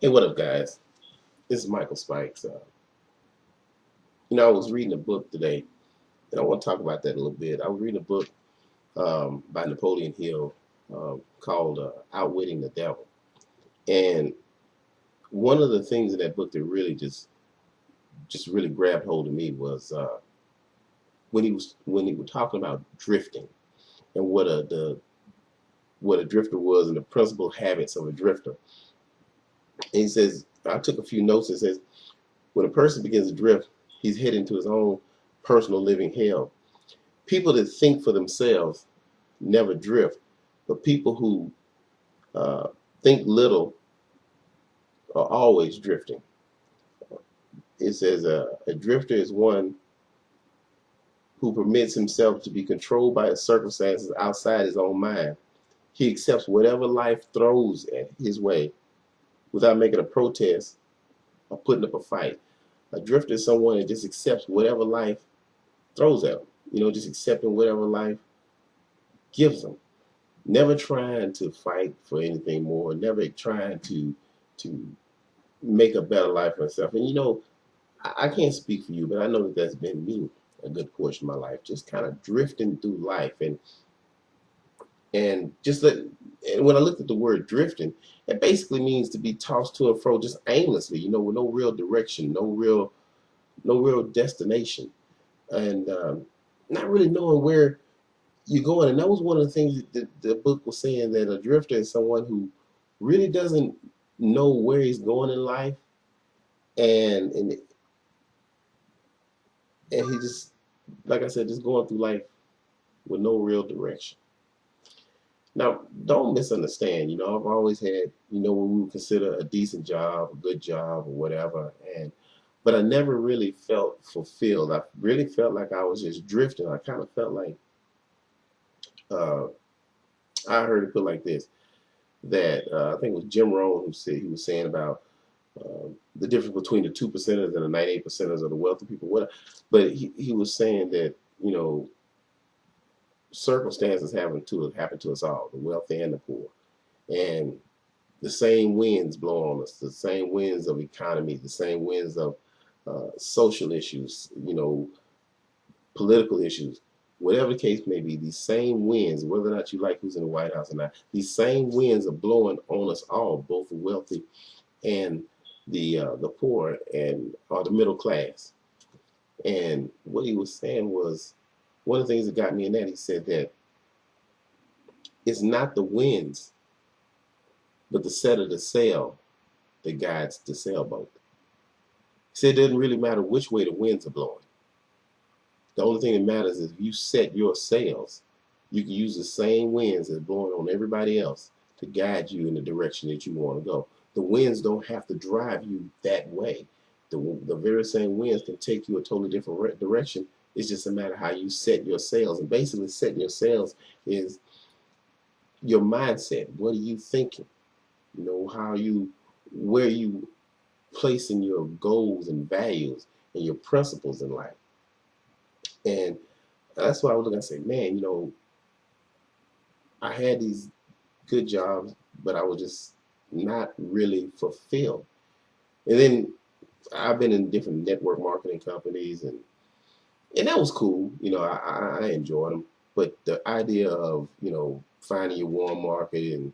Hey, what up, guys? This is Michael Spikes. I was reading a book today, and I want to talk about that a little bit. I was reading a book by Napoleon Hill called "Outwitting the Devil," and one of the things in that book that really just really grabbed hold of me was when he was talking about drifting and what a drifter was and the principal habits of a drifter. And he says, I took a few notes. It says, when a person begins to drift, he's heading to his own personal living hell. People that think for themselves never drift, but people who uh, think little are always drifting. It says a drifter is one who permits himself to be controlled by his circumstances outside his own mind. He accepts whatever life throws at his way without making a protest or putting up a fight. A drifter is someone that just accepts whatever life throws at them. Just accepting whatever life gives them. Never trying to fight for anything more. Never trying to make a better life for himself. And I can't speak for you, but I know that that's been me a good portion of my life, just kind of drifting through life and just let. And when I looked at the word drifting, it basically means to be tossed to and fro just aimlessly, with no real direction, no real destination, and not really knowing where you're going. And that was one of the things that the book was saying, that a drifter is someone who really doesn't know where he's going in life, and and and he just, like I said, just going through life with no real direction. Now, don't misunderstand. I've always had, what we would consider a decent job, a good job, or whatever, but I never really felt fulfilled. I really felt like I was just drifting. I kind of felt like uh, I heard it put like this, that I think it was Jim Rohn who said, he was saying about the difference between the 2%ers and the 98%ers of the wealthy people. But he was saying that circumstances happen to us all, the wealthy and the poor, and the same winds blow on us, the same winds of economy, the same winds of social issues, political issues, whatever the case may be. These same winds, whether or not you like who's in the White House or not, these same winds are blowing on us all, both the wealthy and the poor and or the middle class. And what he was saying was, one of the things that got me in that, he said that it's not the winds, but the set of the sail that guides the sailboat. He said it doesn't really matter which way the winds are blowing. The only thing that matters is if you set your sails, you can use the same winds that's blowing on everybody else to guide you in the direction that you want to go. The winds don't have to drive you that way. The very same winds can take you a totally different direction. It's just a matter how you set your sails. And basically, setting your sails is your mindset. What are you thinking? Where you placing your goals and values and your principles in life. And that's why I was looking and say, man, I had these good jobs, but I was just not really fulfilled. And then I've been in different network marketing companies, and that was cool. I enjoyed them. But the idea of, finding your warm market and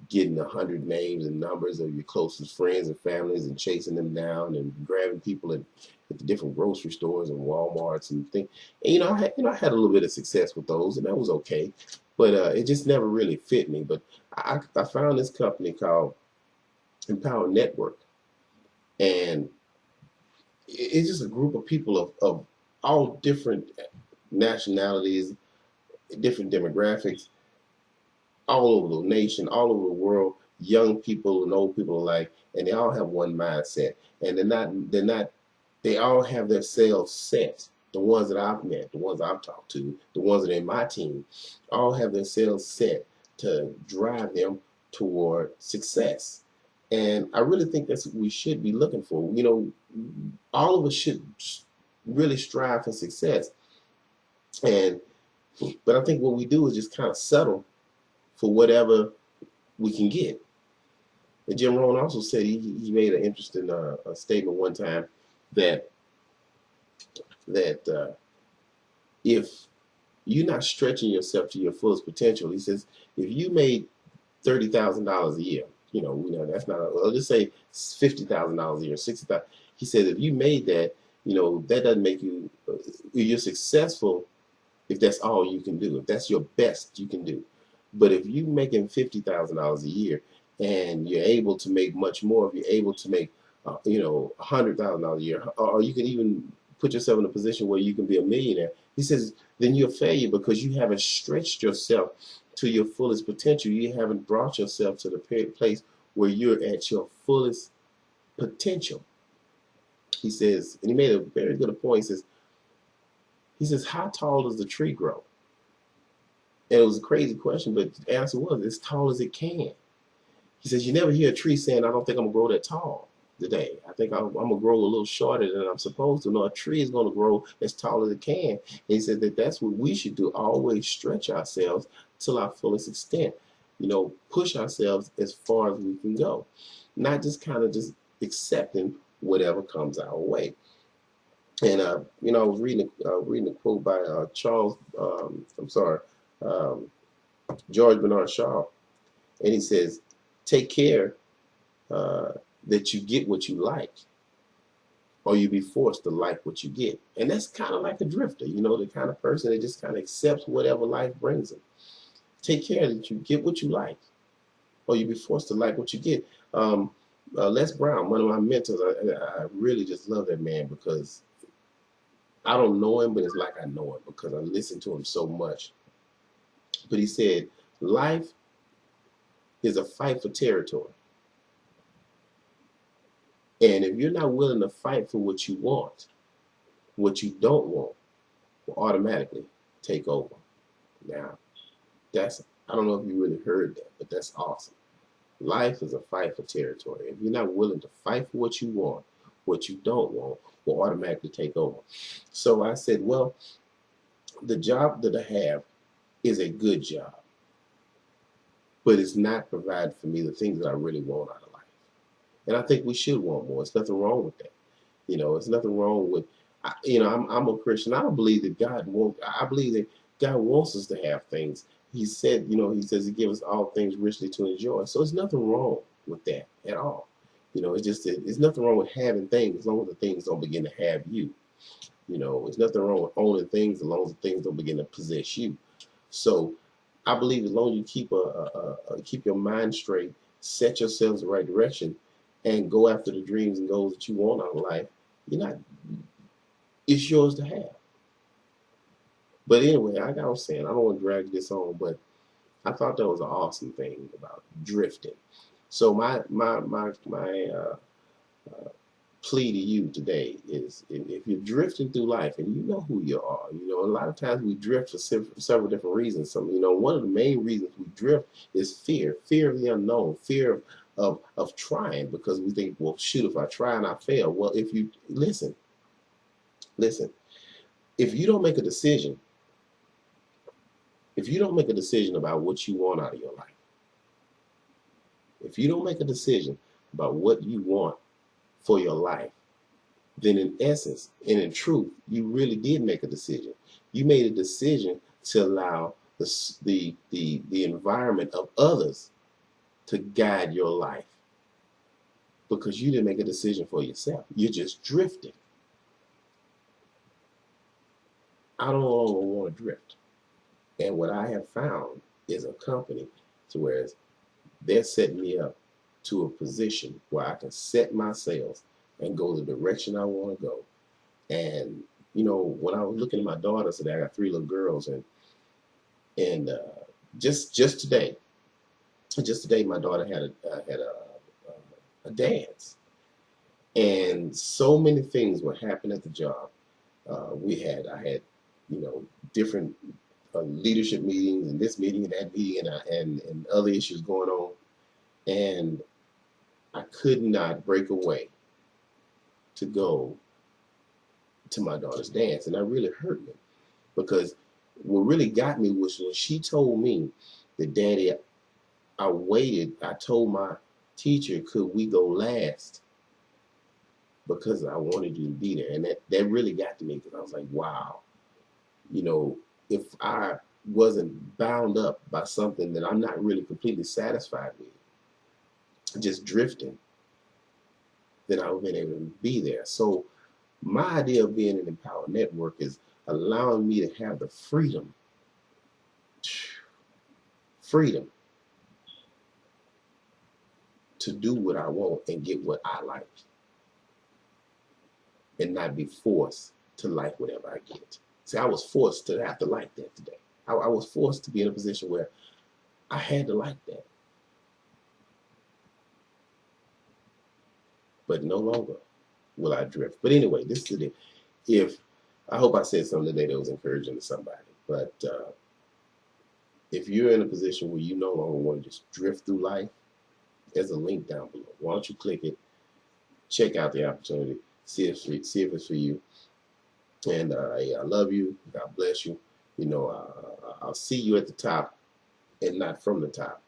getting 100 names and numbers of your closest friends and families and chasing them down and grabbing people at the different grocery stores and Walmarts and things. And I had a little bit of success with those, and that was okay. But it just never really fit me. But I found this company called Empower Network, and it's just a group of people of all different nationalities, different demographics, all over the nation, all over the world, young people and old people alike, and they all have one mindset. And they all have their sales set. The ones that I've met, the ones I've talked to, the ones that are in my team, all have their sales set to drive them toward success. And I really think that's what we should be looking for. All of us should really strive for success. And but I think what we do is just kind of settle for whatever we can get. And Jim Rohn also said he made an interesting statement one time that that if you're not stretching yourself to your fullest potential, he says, if you made $30,000 a year, that's not. Let's just say $50,000 a year, 60,000. He said if you made that, that doesn't make you. You're successful if that's all you can do. If that's your best you can do. But if you're making $50,000 a year and you're able to make much more, if you're able to make, $100,000 a year, or you can even put yourself in a position where you can be a millionaire, he says, then you're a failure because you haven't stretched yourself to your fullest potential. You haven't brought yourself to the place where you're at your fullest potential. He says, and he made a very good point. He says, how tall does the tree grow? And it was a crazy question, but the answer was as tall as it can. He says, you never hear a tree saying, I don't think I'm going to grow that tall today. I think I'm going to grow a little shorter than I'm supposed to. No, a tree is going to grow as tall as it can. And he said that's what we should do, always stretch ourselves to our fullest extent. Push ourselves as far as we can go. Not just kind of just accepting whatever comes our way. And I was reading a quote by George Bernard Shaw, and he says, "Take care that you get what you like, or you be forced to like what you get." And that's kind of like a drifter, the kind of person that just kind of accepts whatever life brings them. Take care that you get what you like, or you be forced to like what you get. Les Brown, one of my mentors, I really just love that man because I don't know him, but it's like I know him because I listen to him so much. But he said, life is a fight for territory. And if you're not willing to fight for what you want, what you don't want will automatically take over. Now, I don't know if you really heard that, but that's awesome. Life is a fight for territory. If you're not willing to fight for what you want, what you don't want will automatically take over. So I said, well, the job that I have is a good job, but it's not providing for me the things that I really want out of life. And I think we should want more. There's nothing wrong with that. It's nothing wrong with, I'm a Christian. I don't believe that I believe that God wants us to have things. He said, he says he gives us all things richly to enjoy. So there's nothing wrong with that at all. It's just that there's nothing wrong with having things as long as the things don't begin to have you. There's nothing wrong with owning things as long as the things don't begin to possess you. So I believe as long as you keep your mind straight, set yourselves in the right direction, and go after the dreams and goals that you want out of life, it's yours to have. But anyway, like I was saying, I don't want to drag this on, but I thought that was an awesome thing about drifting. So my plea to you today is, if you're drifting through life and you know who you are, a lot of times we drift for several different reasons. One of the main reasons we drift is fear of the unknown, fear of trying, because we think, well, shoot, if I try and I fail. Well, if you listen, if you don't make a decision, about what you want out of your life, if you don't make a decision about what you want for your life, then in essence and in truth, you really did make a decision. You made a decision to allow the environment of others to guide your life, because you didn't make a decision for yourself. You're just drifting. I don't want to drift. And what I have found is a company to where they're setting me up to a position where I can set my sails and go the direction I want to go. And when I was looking at my daughters today, I got 3 little girls, and just today, my daughter had a dance, and so many things were happening at the job. I had different leadership meetings, and this meeting and that meeting, and other issues going on, and I could not break away to go to my daughter's dance. And that really hurt me, because what really got me was when she told me that, Daddy, I told my teacher, could we go last? Because I wanted you to be there. And that really got to me, because I was like, wow, you know, if I wasn't bound up by something that I'm not really completely satisfied with, just drifting, then I would have been able to be there. So my idea of being an empowered network is allowing me to have the freedom to do what I want and get what I like, and not be forced to like whatever I get. See, I was forced to have to like that today. I was forced to be in a position where I had to like that, but no longer will I drift. But anyway, this is it. If I hope I said something today that was encouraging to somebody. But if you're in a position where you no longer want to just drift through life, there's a link down below. Why don't you click it? Check out the opportunity. See if it's for you. And I love you. God bless you. You know, I'll see you at the top and not from the top,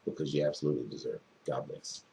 because you absolutely deserve it. God bless.